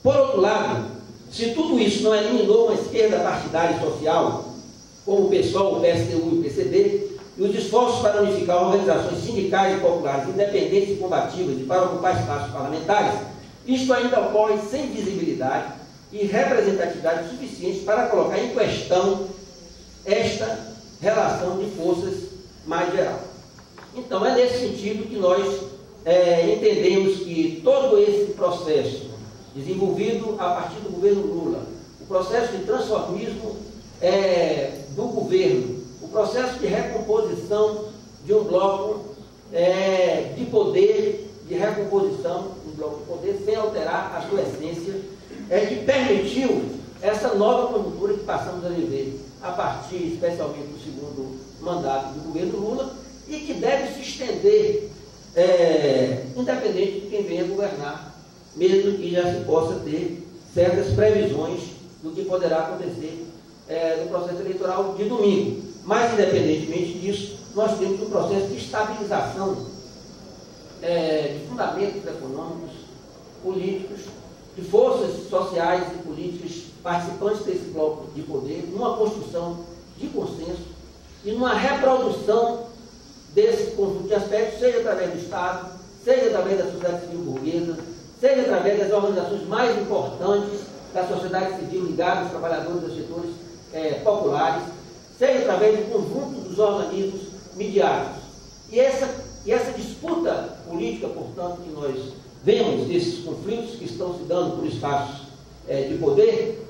Por outro lado, se tudo isso não eliminou uma esquerda partidária e social, como o PSOL, o PSTU e o PCB, e os esforços para unificar organizações sindicais e populares independentes e combativas e para ocupar espaços parlamentares, isto ainda ocorre sem visibilidade e representatividade suficiente para colocar em questão esta relação de forças mais geral. Então, é nesse sentido que nós entendemos que todo esse processo desenvolvido a partir do governo Lula, o processo de transformismo do governo, o processo de recomposição de um bloco de poder, de recomposição de um bloco de poder, sem alterar a sua essência, que permitiu essa nova conjuntura que passamos a viver, a partir especialmente do segundo mandato do governo Lula, e que deve se estender, independente de quem venha governar, mesmo que já se possa ter certas previsões do que poderá acontecer no processo eleitoral de domingo. Mas, independentemente disso, nós temos um processo de estabilização de fundamentos econômicos, políticos, de forças sociais e políticas participantes desse bloco de poder, numa construção de consenso e numa reprodução desse conjunto de aspectos, seja através do Estado, seja através da sociedade civil burguesa, seja através das organizações mais importantes da sociedade civil ligada aos trabalhadores dos setores populares, seja através do conjunto dos organismos midiáticos. E essa disputa política, portanto, que nós vemos desses conflitos que estão se dando por espaços de poder,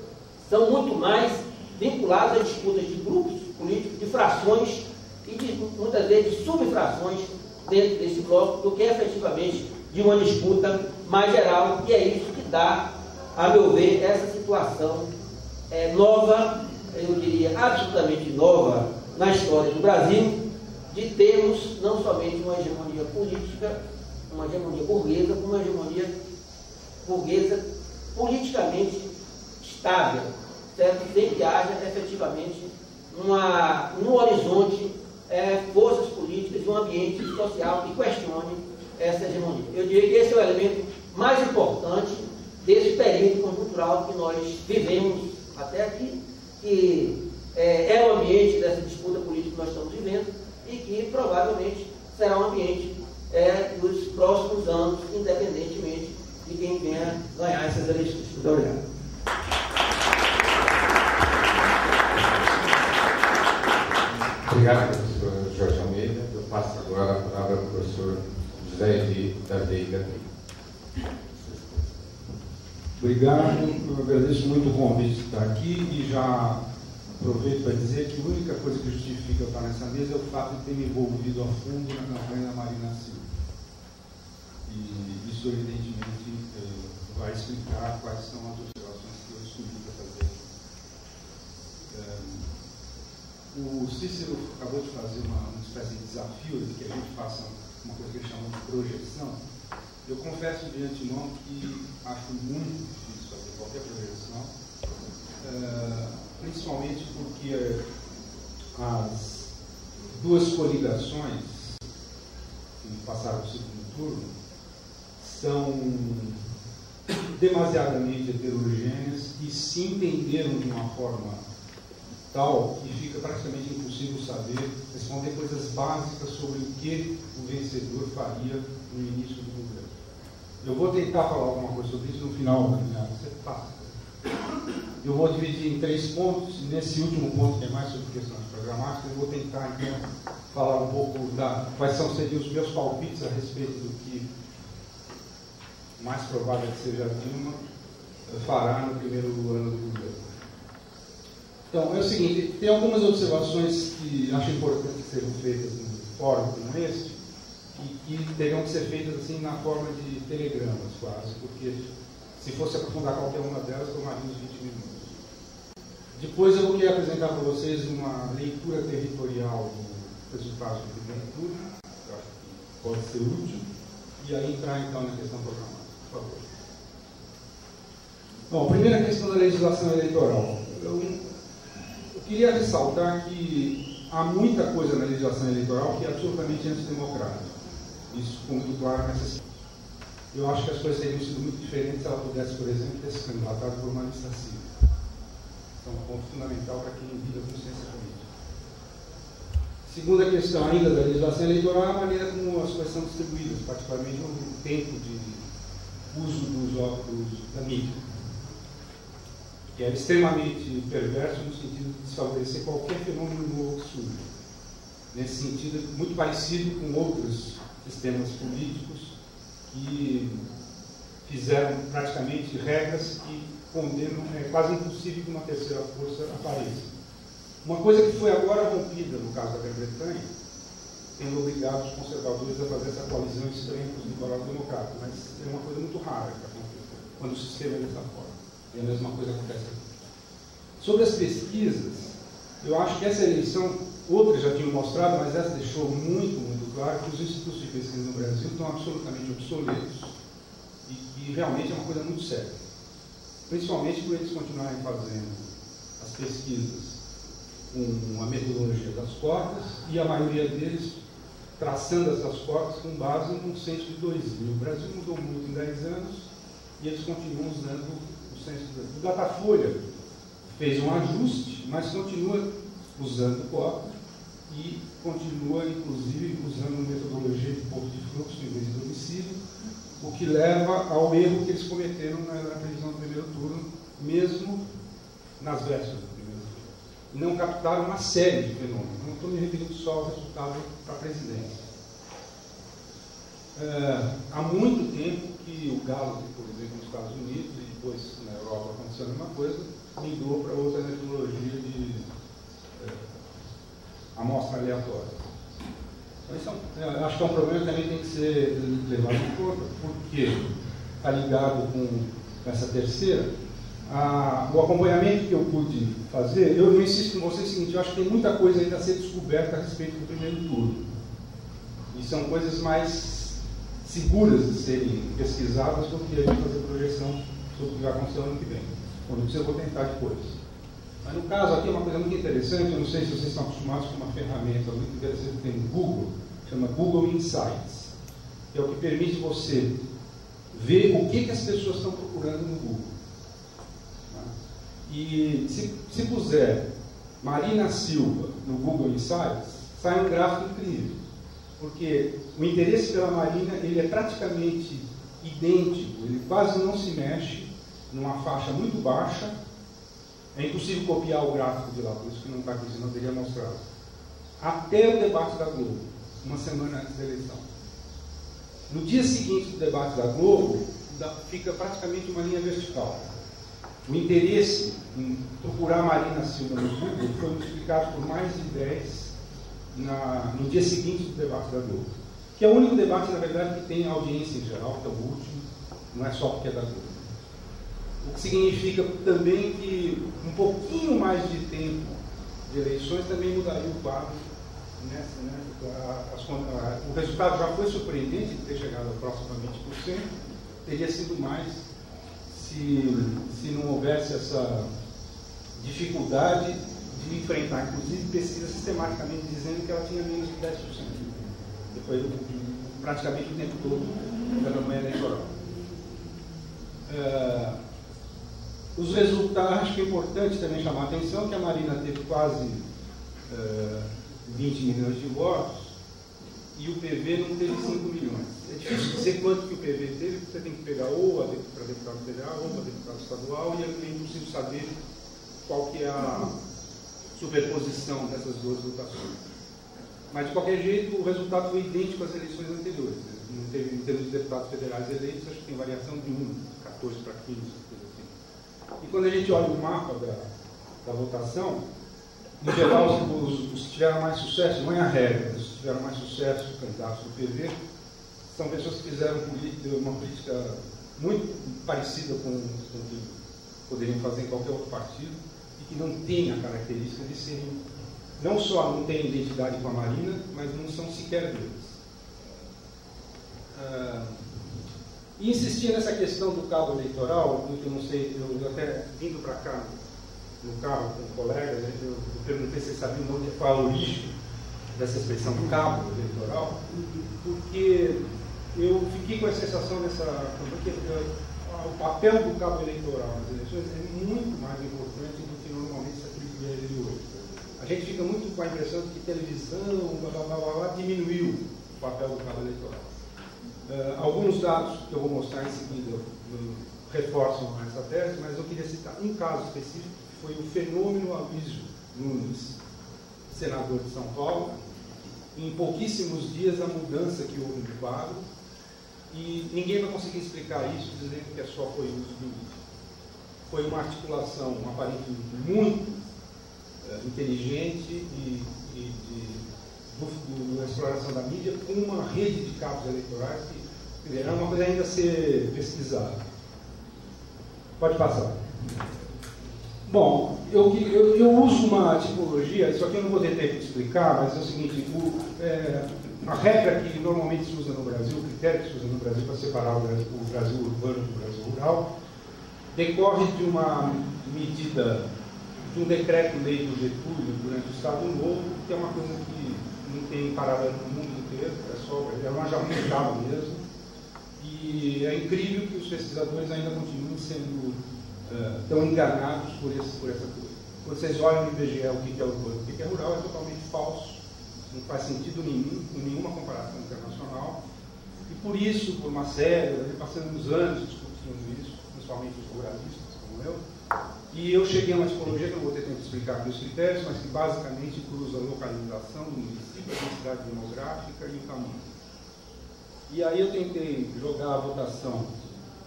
são muito mais vinculados a disputas de grupos políticos, de frações e muitas vezes de subfrações dentro desse bloco, do que efetivamente de uma disputa mais geral, e é isso que dá, a meu ver, essa situação nova, eu diria absolutamente nova na história do Brasil, de termos não somente uma hegemonia política, uma hegemonia burguesa, como uma hegemonia burguesa politicamente estável, certo? Sem que haja efetivamente no horizonte forças políticas e um ambiente social que questione essa hegemonia. Eu diria que esse é o elemento mais importante desse período conjuntural que nós vivemos até aqui, que é o ambiente dessa disputa política que nós estamos vivendo e que provavelmente será um ambiente dos próximos anos, independentemente de quem venha ganhar essas eleições. Muito obrigado. Obrigado, professor Jorge Almeida. Eu passo agora a palavra ao professor José Edir da Veiga. Obrigado, eu agradeço muito o convite de estar aqui e já aproveito para dizer que a única coisa que justifica eu estar nessa mesa é o fato de ter me envolvido a fundo na campanha da Marina Silva. E isso, evidentemente, vai explicar quais são as observações que eu escolhi para fazer. O Cícero acabou de fazer uma espécie de desafio de que a gente faça uma coisa que ele chamou de projeção. Eu confesso de antemão que acho muito difícil fazer qualquer projeção, principalmente porque as duas coligações que passaram para o segundo turno são demasiadamente heterogêneas e se entenderam de uma forma tal que fica praticamente impossível saber responder coisas básicas sobre o que o vencedor faria no início do governo. Eu vou tentar falar alguma coisa sobre isso no final da minha aula. Eu vou dividir em 3 pontos, e nesse último ponto, que é mais sobre questões programáticas, eu vou tentar, então, falar um pouco quais seriam os meus palpites a respeito do que mais provável que seja a Dilma fará no primeiro ano do governo. Então, é o seguinte, tem algumas observações que acho importante que sejam feitas num fórum como este, e que teriam que ser feitas assim na forma de telegramas quase, porque se fosse aprofundar qualquer uma delas, tomaria uns 20 minutos. Depois eu queria apresentar para vocês uma leitura territorial do resultado do primeiro turno, que eu acho que pode ser útil, e aí entrar então na questão programática, por favor. Bom, a primeira questão da legislação eleitoral. Eu queria ressaltar que há muita coisa na legislação eleitoral que é absolutamente antidemocrática. Isso ficou muito claro nessa situação. eu acho que as coisas teriam sido muito diferentes se ela pudesse, por exemplo, ter se candidatado por uma lista civil. Então, um ponto fundamental para quem vive a consciência política. Segunda questão ainda da legislação eleitoral é a maneira como as coisas são distribuídas, particularmente o tempo de uso da mídia, que é extremamente perverso no sentido de desfavorecer qualquer fenômeno novo que surge. Nesse sentido, muito parecido com outros sistemas políticos que fizeram praticamente regras que condenam, é quase impossível que uma terceira força apareça. Uma coisa que foi agora rompida no caso da Grã-Bretanha, tendo obrigado os conservadores a fazer essa coalizão estranha com os liberal-democratas, mas é uma coisa muito rara que acontece quando o sistema é dessa forma. E a mesma coisa acontece aqui. Sobre as pesquisas, eu acho que essa eleição, outras já tinham mostrado, mas essa deixou muito claro que os institutos de pesquisa no Brasil estão absolutamente obsoletos e que realmente é uma coisa muito séria. Principalmente por eles continuarem fazendo as pesquisas com a metodologia das cotas e a maioria deles traçando essas cotas com base num censo de 2000. O Brasil mudou muito em 10 anos e eles continuam usando o censo de 2000. O Datafolha fez um ajuste, mas continua usando cota e continua, inclusive, usando metodologia de ponto de fluxo em vez de domicílio, o que leva ao erro que eles cometeram na previsão do primeiro turno, mesmo nas vésperas do primeiro turno. Não captaram uma série de fenômenos. Não estou me referindo só ao resultado para a presidência. Há muito tempo que o Gallup, por exemplo, nos Estados Unidos, e depois na Europa aconteceu a mesma coisa, migrou para outra metodologia de amostra aleatória. Então, acho que é um problema que também tem que ser levado em conta, porque está ligado com essa terceira. O acompanhamento que eu pude fazer, eu insisto com vocês o seguinte, eu acho que tem muita coisa ainda a ser descoberta a respeito do primeiro turno. E são coisas mais seguras de serem pesquisadas do que a gente fazer projeção sobre o que vai acontecer no ano que vem. Quando isso eu vou tentar depois. Mas no caso aqui é uma coisa muito interessante, eu não sei se vocês estão acostumados com uma ferramenta muito interessante que tem no Google, chama Google Insights, que é o que permite você ver o que as pessoas estão procurando no Google. E se puser Marina Silva no Google Insights, sai um gráfico incrível, porque o interesse pela Marina ele é praticamente idêntico, ele quase não se mexe, numa faixa muito baixa. É impossível copiar o gráfico de lá, por isso que não está aqui, senão eu teria mostrado. Até o debate da Globo, uma semana antes da eleição. No dia seguinte do debate da Globo, fica praticamente uma linha vertical. O interesse em procurar Marina Silva no Google foi multiplicado por mais de 10 no dia seguinte do debate da Globo. Que é o único debate, na verdade, que tem audiência em geral, que é o último, não é só porque é da Globo. O que significa também que um pouquinho mais de tempo de eleições também mudaria o quadro. O resultado já foi surpreendente de ter chegado a aproximadamente 20%, teria sido mais se não houvesse essa dificuldade de enfrentar, inclusive, pesquisa sistematicamente dizendo que ela tinha menos de 10%, depois praticamente o tempo todo da campanha eleitoral. Os resultados, acho que é importante também chamar a atenção que a Marina teve quase 20 milhões de votos e o PV não teve 5 milhões. É difícil dizer quanto que o PV teve, porque você tem que pegar ou para deputado federal ou para deputado estadual e é impossível saber qual que é a superposição dessas duas votações. Mas, de qualquer jeito, o resultado foi idêntico às eleições anteriores. Não teve, em termos de deputados federais eleitos, acho que tem variação de 14 para 15, coisa assim. E quando a gente olha o mapa da votação, em geral, os que tiveram mais sucesso, não é a regra, os que tiveram mais sucesso, os candidatos do PV, são pessoas que fizeram uma política muito parecida com o que poderiam fazer em qualquer outro partido e que não tem a característica de serem, não só não têm identidade com a Marina, mas não são sequer deles. E insistir nessa questão do cabo eleitoral, que eu não sei, eu até vindo para cá no carro com um colega, eu perguntei se ele sabia qual a origem dessa expressão cabo eleitoral, porque eu fiquei com a sensação porque o papel do cabo eleitoral nas eleições é muito mais importante do que normalmente se atribui a ele hoje. A gente fica muito com a impressão de que televisão, diminuiu o papel do cabo eleitoral. Alguns dados que eu vou mostrar em seguida reforçam essa tese, mas eu queria citar um caso específico, que foi o fenômeno Aloysio Nunes, senador de São Paulo. Em pouquíssimos dias, a mudança que houve no quadro, e ninguém vai conseguir explicar isso dizendo que só foi uso do mídia. Foi uma articulação aparentemente muito inteligente e de exploração da mídia com uma rede de cabos eleitorais que é uma coisa ainda a ser pesquisada. Pode passar. Bom, eu uso uma tipologia, isso aqui eu não vou ter tempo de explicar, mas é o seguinte, a regra que normalmente se usa no Brasil, o critério que se usa no Brasil para separar o Brasil urbano do Brasil rural, decorre de uma medida, de um decreto-lei do Getúlio durante o Estado Novo, que é uma coisa que não tem paralelo no mundo inteiro, é uma jabuticaba mesmo, e é incrível que os pesquisadores ainda continuem sendo tão enganados por essa coisa. Quando vocês olham no IBGE o que é urbano e o que é rural, é totalmente falso, não faz sentido nenhum, com nenhuma comparação internacional, e por isso, por uma série, passamos anos discutindo isso, principalmente os ruralistas, como eu, e eu cheguei a uma tipologia que eu não vou ter tempo de explicar aqui os critérios, mas que basicamente cruza a localização do município, a densidade demográfica e o tamanho. E aí eu tentei jogar a votação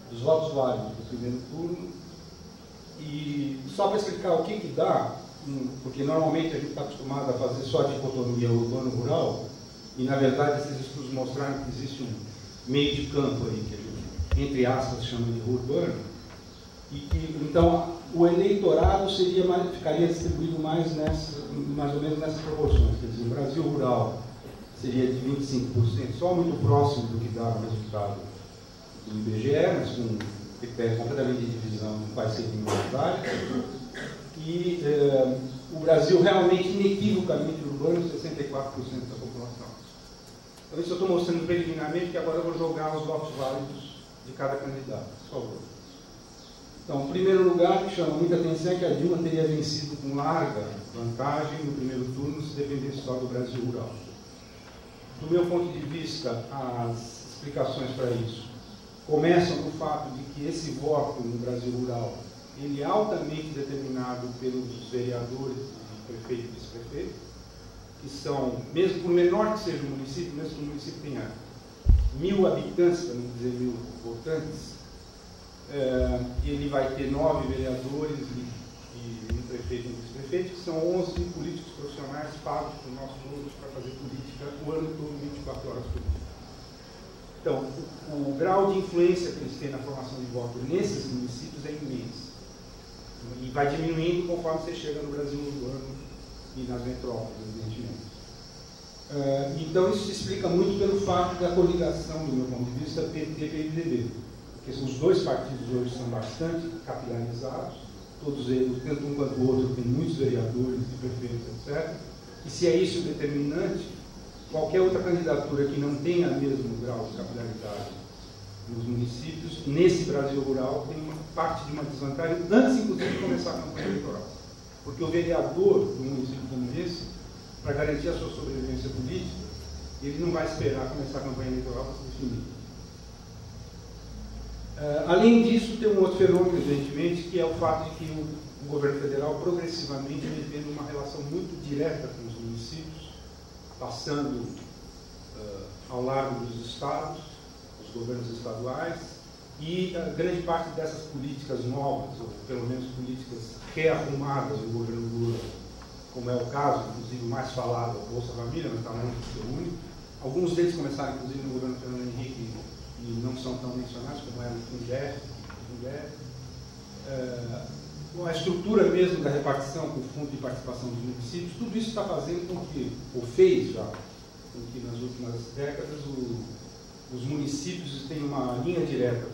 dos votos válidos do primeiro turno, e só para explicar o que dá, porque normalmente a gente está acostumado a fazer só a dicotomia urbano-rural, e na verdade esses estudos mostraram que existe um meio de campo aí, que a gente, entre aspas, chama de urbano, então o eleitorado ficaria distribuído mais ou menos nessas proporções, quer dizer, o Brasil rural seria de 25%, só muito próximo do que dá o resultado do IBGE, mas com critério completamente de divisão não vai ser minoritário, e o Brasil realmente inequivocamente urbano, 64% da população. Então isso eu estou mostrando preliminarmente, que agora eu vou jogar os votos válidos de cada candidato, por favor. Então, em primeiro lugar, que chama muita atenção é que a Dilma teria vencido com larga vantagem no primeiro turno se dependesse só do Brasil rural. Do meu ponto de vista, as explicações para isso começam no fato de que esse voto no Brasil rural ele é altamente determinado pelos vereadores, prefeito e vice-prefeito, que são, mesmo por menor que seja o município, mesmo que o município tenha 1000 habitantes, para não dizer 1000 votantes, ele vai ter 9 vereadores e um prefeito e um vice-prefeito, que são 11 políticos profissionais pagos por nós todos para fazer política o ano todo, 24 horas por dia. Então, o grau de influência que eles têm na formação de voto nesses municípios é imenso. E vai diminuindo conforme você chega no Brasil urbano e nas metrópoles, evidentemente. Então, isso se explica muito pelo fato da coligação, do meu ponto de vista, PT-PMDB. Porque os dois partidos hoje são bastante capilarizados, todos eles, tanto um quanto o outro, tem muitos vereadores e prefeitos, etc. E se é isso o determinante, qualquer outra candidatura que não tenha o mesmo grau de capilaridade nos municípios, nesse Brasil rural, tem uma parte de uma desvantagem, antes, inclusive, de começar a campanha eleitoral. Porque o vereador do município como esse, para garantir a sua sobrevivência política, ele não vai esperar começar a campanha eleitoral para se definir. Além disso, tem um outro fenômeno, evidentemente, que é o fato de que o governo federal progressivamente vem tendo uma relação muito direta com os municípios, passando ao largo dos estados, os governos estaduais, e grande parte dessas políticas novas, ou pelo menos políticas rearrumadas do governo Lula, como é o caso, inclusive, o mais falado, a Bolsa Família, mas está longe de ser único. Alguns deles começaram, inclusive, no governo Fernando Henrique, e não são tão mencionados, como era o Fundef, a estrutura mesmo da repartição com o Fundo de Participação dos Municípios, tudo isso está fazendo com que, ou fez já, com que nas últimas décadas os municípios tenham uma linha direta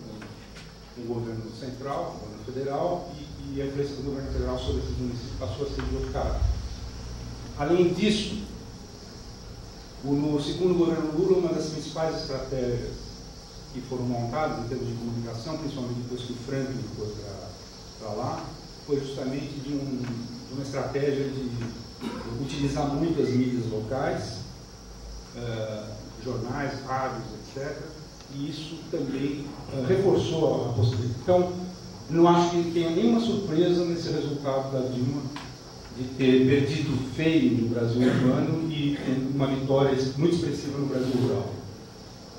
com o governo central, com o governo federal, e a influência do governo federal sobre esses municípios passou a ser de outro caráter. Além disso, no segundo governo Lula, uma das principais estratégias que foram montadas em termos de comunicação, principalmente depois que o Franklin foi para lá, foi justamente de uma estratégia de utilizar muito as mídias locais, jornais, rádios, etc. E isso também reforçou a possibilidade. Então, não acho que tenha nenhuma surpresa nesse resultado da Dilma de ter perdido feio no Brasil urbano e uma vitória muito expressiva no Brasil rural.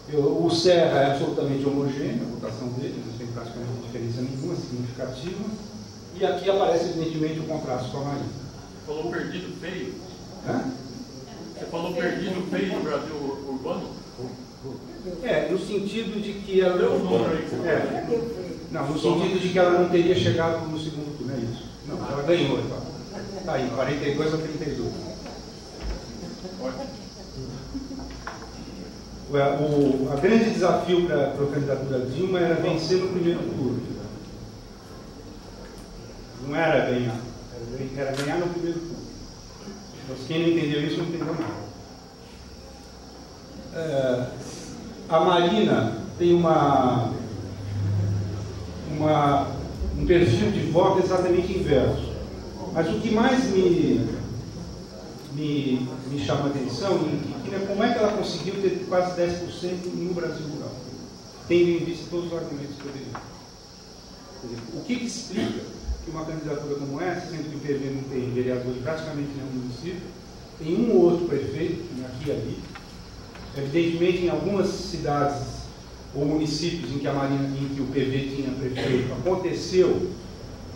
O Serra é absolutamente homogêneo, a votação dele, não tem praticamente diferença nenhuma, significativa. E aqui aparece, evidentemente, o contraste com a Marina. Você falou perdido feio? Hã? Você falou perdido feio no Brasil urbano? No sentido de que ela Deu um número aí. Não, no sentido de que ela não teria chegado no segundo turno, é isso. Não, ela ganhou, então. Está aí, 42 a 32. O grande desafio para a candidatura Dilma era vencer no primeiro turno. Não era ganhar, era ganhar no primeiro turno. Mas quem não entendeu isso não entendeu nada. A Marina tem um perfil de voto exatamente inverso. Mas o que mais me chama a atenção é como é que ela conseguiu ter quase 10% no Brasil rural, tendo em vista todos os argumentos que eu dei. O que explica que uma candidatura como essa, sendo que o PV não tem vereador em praticamente nenhum município, tem um ou outro prefeito, aqui e ali, evidentemente em algumas cidades ou municípios em que o PV tinha prefeito, aconteceu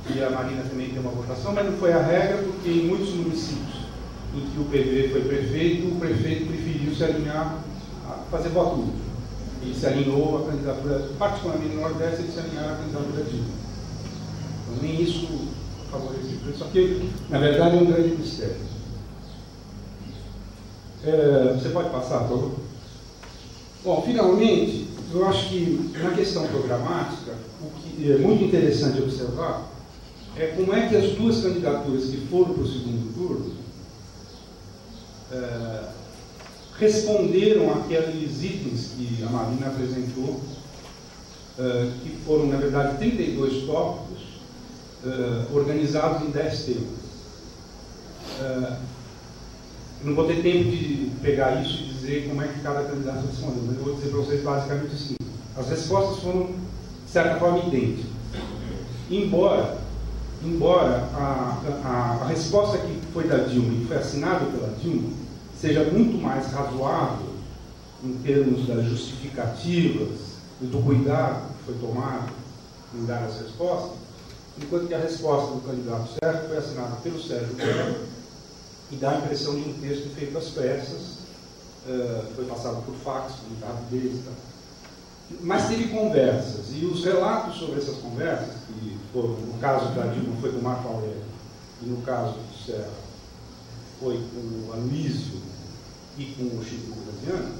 que a Marina também tem uma votação, mas não foi a regra, porque em muitos municípios em que o PV foi prefeito, o prefeito preferiu se alinhar a fazer voto útil. Ele se alinhou à candidatura, particularmente no Nordeste, ele se alinhou à candidatura Dilma. Então, nem isso favoreceu. Isso aqui, na verdade, é um grande mistério. Você pode passar, por favor? Bom, finalmente, eu acho que na questão programática, o que é muito interessante observar é como é que as duas candidaturas que foram para o segundo turno responderam àqueles itens que a Marina apresentou, que foram, na verdade, 32 tópicos organizados em 10 temas. Não vou ter tempo de pegar isso e dizer como é que cada candidato respondeu, mas eu vou dizer para vocês basicamente o seguinte: as respostas foram, de certa forma, idênticas. Embora a resposta que foi da Dilma e que foi assinada pela Dilma seja muito mais razoável em termos das justificativas e do cuidado que foi tomado em dar as respostas, enquanto que a resposta do candidato Sérgio foi assinada pelo Sérgio Moro e dá a impressão de um texto feito às pressas, foi passado por fax, publicado desde. Mas teve conversas, e os relatos sobre essas conversas, que foram, no caso da Dilma foi com o Marco Aurélio, e no caso do Serra foi com o Aloysio e com o Chico Graziano,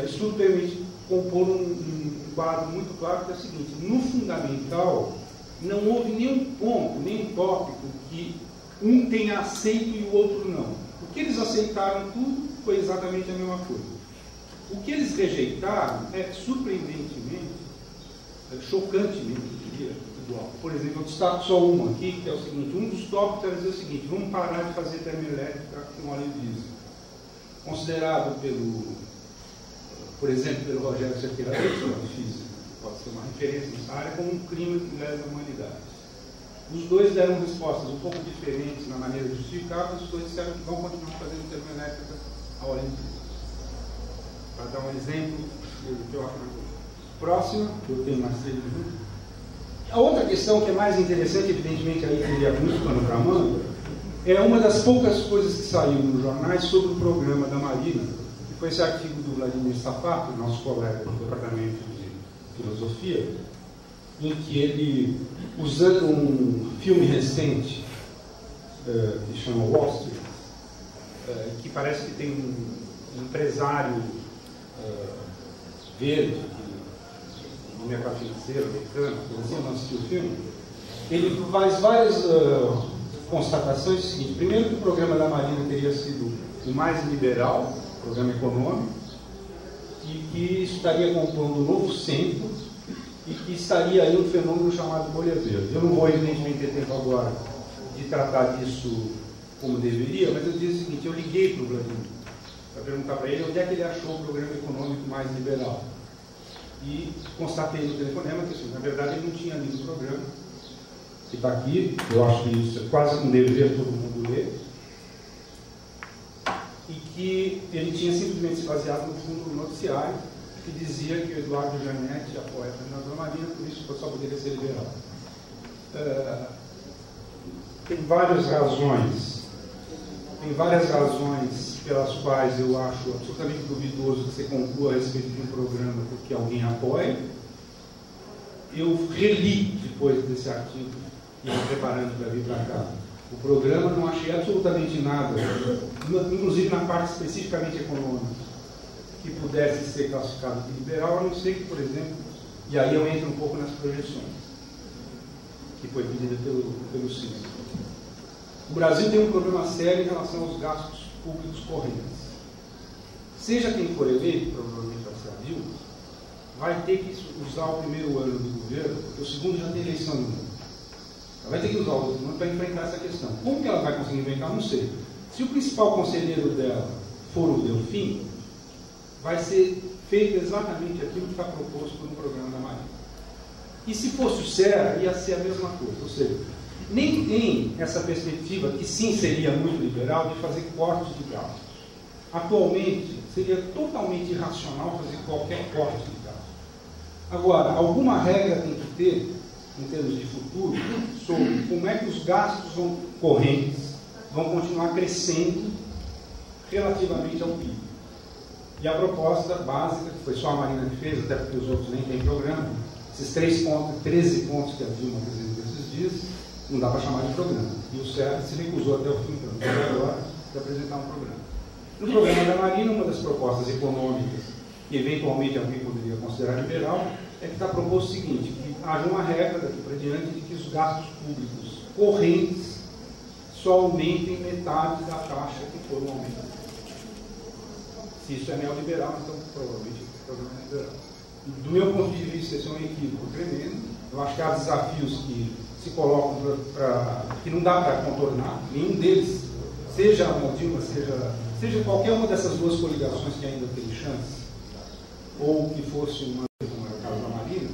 isso tudo permite compor um quadro muito claro, que é o seguinte: no fundamental, não houve nenhum ponto, nenhum tópico que um tenha aceito e o outro não. O que eles aceitaram tudo foi exatamente a mesma coisa. O que eles rejeitaram é surpreendentemente, chocantemente, eu diria, igual. Por exemplo, eu destaco só uma aqui, que é o seguinte: um dos tópicos era dizer o seguinte: vamos parar de fazer termoelétrica com óleo diesel. Considerado por exemplo, pelo Rogério Cerqueira, de física, pode ser uma referência nessa área, como um crime de lesa humanidade. Os dois deram respostas um pouco diferentes na maneira de justificar, mas os dois disseram que vão continuar fazendo termoelétrica a óleo diesel. Para dar um exemplo do que eu acho mais próximo, eu tenho mais 3 minutos. A outra questão que é mais interessante, evidentemente, aí teria muito pano para manga, é uma das poucas coisas que saíram nos jornais sobre o programa da Marina, que foi esse artigo do Vladimir Sapato, nosso colega do Departamento de Filosofia, em que ele, usando um filme recente que chama Wall Street, que parece que tem um empresário verde, no mercado financeiro americano, assim, eu não assisti o filme, ele faz várias constatações. O seguinte: primeiro, que o programa da Marina teria sido o mais liberal, programa econômico, e que isso estaria compondo um novo centro e que estaria aí um fenômeno chamado bolha verde. Eu não vou, evidentemente, ter tempo agora de tratar disso como deveria, mas eu disse o seguinte: eu liguei para o Vladimir para perguntar para ele onde é que ele achou o programa econômico mais liberal. E constatei no telefonema que, assim, na verdade, ele não tinha lido o programa, que está aqui. Eu acho que isso é quase um dever todo mundo ler. E que ele tinha simplesmente se baseado no fundo noticiário, que dizia que o Eduardo Giannetti apoia a Fernanda Lamarina, por isso só poderia ser liberal. Tem várias razões pelas quais eu acho absolutamente duvidoso que você conclua a respeito de um programa porque alguém apoia. Eu reli, depois desse artigo, e me preparando para vir para cá, o programa, não achei absolutamente nada, inclusive na parte especificamente econômica, que pudesse ser classificado de liberal, a não ser que, por exemplo, e aí eu entro um pouco nas projeções, que foi pedida pelo Ciro. O Brasil tem um problema sério em relação aos gastos públicos correntes. Seja quem for eleito, provavelmente vai ser a Dilma, vai ter que usar o primeiro ano do governo, porque o segundo já tem eleição no mundo. Ela vai ter que usar o segundo para enfrentar essa questão. Como que ela vai conseguir enfrentar? Não sei. Se o principal conselheiro dela for o Delfim, vai ser feito exatamente aquilo que está proposto no programa da Marinha. E se fosse o Serra, ia ser a mesma coisa. Ou seja, nem tem essa perspectiva, que sim seria muito liberal, de fazer cortes de gastos. Atualmente, seria totalmente irracional fazer qualquer corte de gastos. Agora, alguma regra tem que ter, em termos de futuro, sobre como é que os gastos correntes vão continuar crescendo relativamente ao PIB. E a proposta básica, que foi só a Marina que fez, até porque os outros nem têm programa, esses 13 pontos que a Dilma apresentou esses dias, não dá para chamar de programa. E o Serra se recusou até o fim agora de apresentar um programa. No programa da Marina, uma das propostas econômicas, que eventualmente alguém poderia considerar liberal, é que está proposto o seguinte: que haja uma regra daqui para diante de que os gastos públicos correntes só aumentem metade da taxa que for um aumento. Se isso é neoliberal, então provavelmente o programa é liberal. Do meu ponto de vista, esse é um equívoco tremendo. Eu acho que há desafios que se colocam que não dá para contornar, nenhum deles, seja a Dilma, seja qualquer uma dessas duas coligações que ainda tem chance, ou que fosse uma caso da Marina,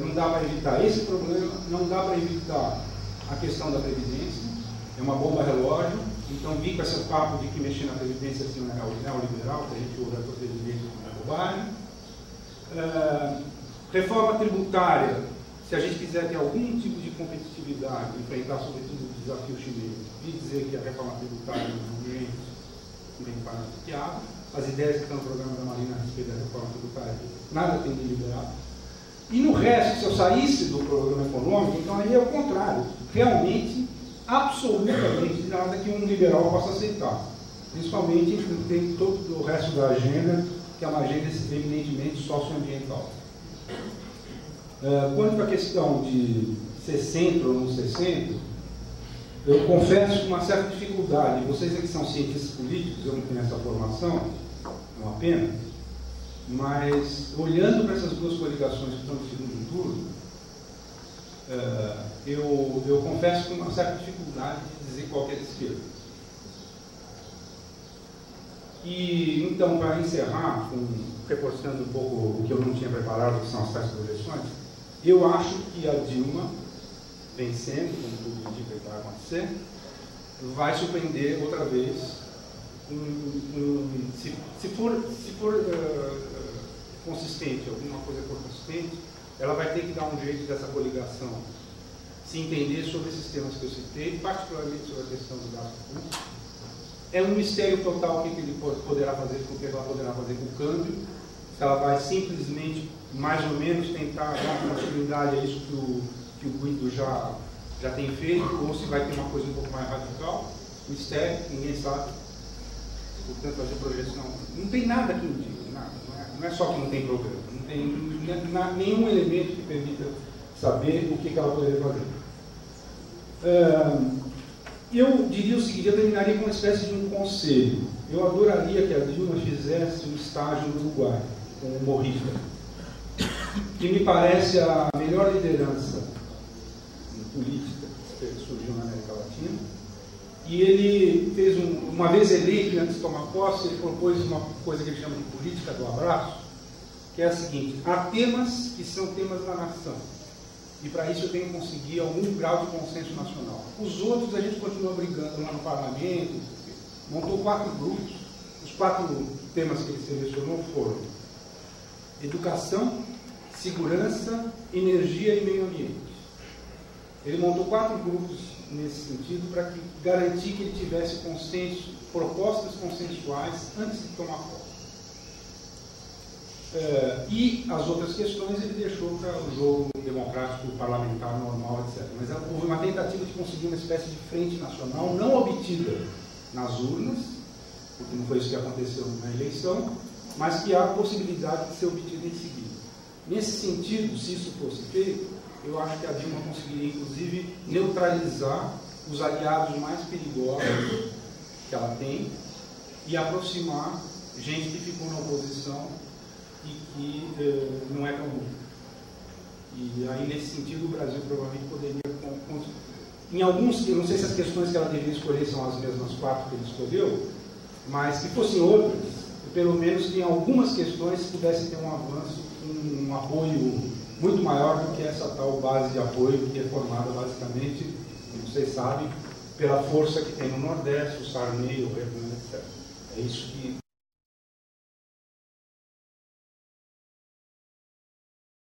não dá para evitar esse problema, não dá para evitar a questão da Previdência, é uma bomba relógio. Então, vi com esse papo de que mexer na Previdência assim, não é neoliberal, que a gente ouve a tua Previdência como bobagem. Reforma tributária, se a gente quiser ter algum tipo de competitividade, enfrentar sobretudo o desafio chinês, e dizer que a reforma tributária é urgente, não tem que parar de piada. As ideias que estão no programa da Marina a respeito da reforma tributária, nada tem de liberal. E no resto, se eu saísse do programa econômico, então aí é o contrário. Realmente, absolutamente nada que um liberal possa aceitar. Principalmente tem todo o resto da agenda, que é uma agenda eminentemente socioambiental. Quanto à questão de ser centro ou não ser centro, eu confesso com uma certa dificuldade. Vocês que são cientistas políticos, eu não tenho essa formação, é uma pena, mas olhando para essas duas coligações que estão no segundo turno, eu confesso com uma certa dificuldade de dizer qual que é de esquerda. E então, para encerrar, reforçando um pouco o que eu não tinha preparado, que são as tais projeções, eu acho que a Dilma, vencendo, como tudo indica que vai acontecer, vai surpreender outra vez. Se for consistente, alguma coisa for consistente, ela vai ter que dar um jeito dessa coligação se entender sobre esses temas que eu citei, particularmente sobre a questão do gasto público. É um mistério total o que ele poderá fazer, com o que ela poderá fazer com o câmbio, se ela vai simplesmente, mais ou menos, tentar dar uma possibilidade a isso que o Guido já tem feito, ou se vai ter uma coisa um pouco mais radical. Mistério, ninguém sabe. Portanto, fazer projeção. Não tem nada que indique, nada. Não é só que não tem programa. Não tem nenhum elemento que permita saber o que ela poderia fazer. Eu diria o seguinte: eu terminaria com uma espécie de um conselho. Eu adoraria que a Dilma fizesse um estágio no Uruguai. humorista, que me parece a melhor liderança política que surgiu na América Latina. E ele fez, uma vez eleito, antes de tomar posse, ele propôs uma coisa que ele chama de política do abraço, que é a seguinte: há temas que são temas da nação, e para isso eu tenho que conseguir algum grau de consenso nacional. Os outros a gente continua brigando lá no parlamento, montou 4 grupos. Os 4 temas que ele selecionou foram educação, segurança, energia e meio ambiente. Ele montou 4 grupos nesse sentido para garantir que ele tivesse consenso, propostas consensuais antes de tomar posse. E as outras questões ele deixou para o jogo democrático, parlamentar, normal, etc. Mas houve uma tentativa de conseguir uma espécie de frente nacional não obtida nas urnas, porque não foi isso que aconteceu na eleição, mas que há a possibilidade de ser obtida em seguida. Nesse sentido, se isso fosse feito, eu acho que a Dilma conseguiria, inclusive, neutralizar os aliados mais perigosos que ela tem e aproximar gente que ficou na oposição e que não é tão bom. E aí, nesse sentido, o Brasil provavelmente poderia... Em alguns, eu não sei se as questões que ela deveria escolher são as mesmas 4 que ele escolheu, mas se fossem outras, pelo menos que em algumas questões pudesse ter um avanço, um apoio muito maior do que essa tal base de apoio que é formada basicamente, como vocês sabem, pela força que tem no Nordeste, o Sarney, o Renan, etc. É isso que